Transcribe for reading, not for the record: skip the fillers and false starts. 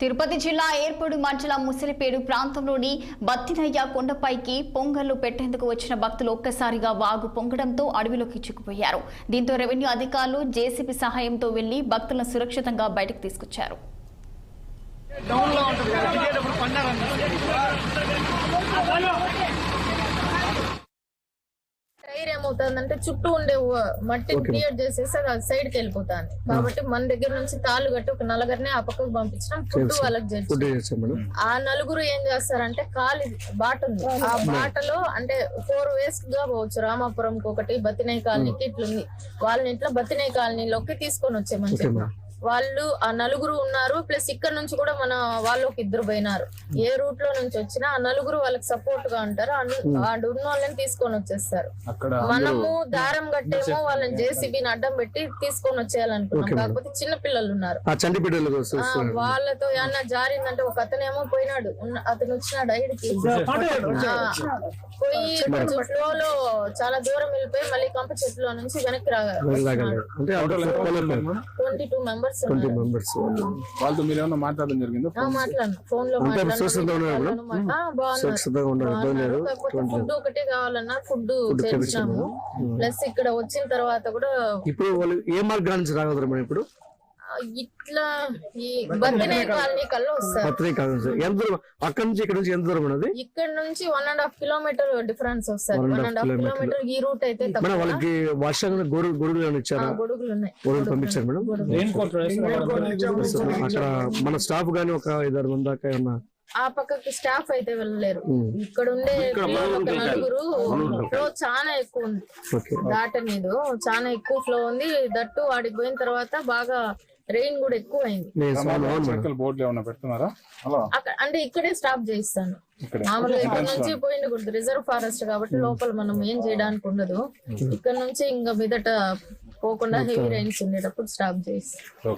తిరుపతి జిల్లా ఏర్పడు మండల ముసలిపేడు ప్రాంతంలోని బత్తినయ్య కొండపైకి పొంగళ్లు పెట్టేందుకు వచ్చిన భక్తులు ఒక్కసారిగా వాగు పొంగడంతో అడవిలోకి చిక్కుపోయారు. దీంతో రెవెన్యూ అధికారులు జేసీబీ సహాయంతో వెళ్లి భక్తులను సురక్షితంగా బయటకు తీసుకొచ్చారు. టైర్ ఏమవుతుందంటే చుట్టూ ఉండే మట్టిని క్రియేట్ చేసేసి అది సైడ్ కి వెళ్ళిపోతాను. కాబట్టి మన దగ్గర నుంచి తాళ్ళు కట్టి ఒక నలుగురిని ఆ పక్కకు పంపించడం, ఫుడ్ వాళ్ళకి చేర్చాం. ఆ నలుగురు ఏం చేస్తారంటే ఖాళీ బాట ఉంది, ఆ బాటలో అంటే 4 ways గా పోవచ్చు. రామాపురంకి ఒకటి, బతినయ్య కాలనీకి ఇట్లుంది. వాళ్ళని ఇట్లా బతినయ్య కాలనీలోకి తీసుకొని వచ్చేమని చెప్పి వాళ్ళు ఆ నలుగురు ఉన్నారు. ప్లస్ ఇక్కడ నుంచి కూడా మన వాళ్ళు ఒక 2 పోయినారు. ఏ రూట్ లో నుంచి వచ్చినా ఆ నలుగురు వాళ్ళకి సపోర్ట్ గా ఉంటారు. ఉన్న వాళ్ళని తీసుకొని వచ్చేస్తారు. మనము దారం కట్టేమో వాళ్ళని జేసీబీని అడ్డం పెట్టి తీసుకొని వచ్చేయాలనుకున్నాం. కాకపోతే చిన్న పిల్లలు ఉన్నారు, వాళ్ళతో ఏమన్నా జారిందంటే ఒక అతనేమో పోయినాడు, అతను వచ్చినాడు ఐడికి పోయి కొంచెం ఫ్లోలో చాలా దూరం వెళ్ళిపోయి మళ్ళీ కంప చెట్టులో నుంచి వెనక్కి రాగారు. 22 members. వాళ్ళతో మీరు ఏమన్నా మాట్లాడడం జరిగిందా? మాట్లాడాను, ఫోన్ లో ఫుడ్ ఒకటి కావాలన్నా ఫుడ్ చేయించాము. ప్లస్ ఇక్కడ వచ్చిన తర్వాత కూడా ఇప్పుడు వాళ్ళు ఏ మార్గాల నుంచి రాగలరు మనం ఇప్పుడు ఇట్లా ఈ బత్తినయ్య కాలనీ కల్లా వస్తారు. అక్కడ నుంచి ఇక్కడ నుంచి ఎంత దూరం ఉన్నది? ఇక్కడ నుంచి 1.5 కిలోమీటర్ డిఫరెన్స్ వస్తారు. 1.5 కిలోమీటర్ ఈ రూట్ అయితే వాళ్ళకి వర్షంగా గొడుగులు ఇచ్చారు, గొడుగులు ఉన్నాయి, గొడుగులు పంపించారు మేడం. అక్కడ మన స్టాఫ్ గానీ ఒక 5-6 మంది దాకా ఏమన్నా ఆ పక్కకి స్టాఫ్ అయితే వెళ్ళలేరు. ఇక్కడ ఉండే నలుగురు ఫ్లో చాలా ఎక్కువ ఉంది, దాటనీదు చాలా ఎక్కువ ఫ్లో ఉంది. దట్టు వాడికి పోయిన తర్వాత బాగా రెయిన్ కూడా ఎక్కువ అయింది. అంటే ఇక్కడే స్టాప్ చేయిస్తాను. మామూలుగా ఇక్కడ నుంచి పోయిండకూడదు, రిజర్వ్ ఫారెస్ట్ కాబట్టి లోపల మనం ఏం చేయడానికి ఉండదు. ఇక్కడ నుంచి ఇంకా మీదట పోకుండా హెవీ రైన్స్ ఉండేటప్పుడు స్టాప్ చేయిస్తాను.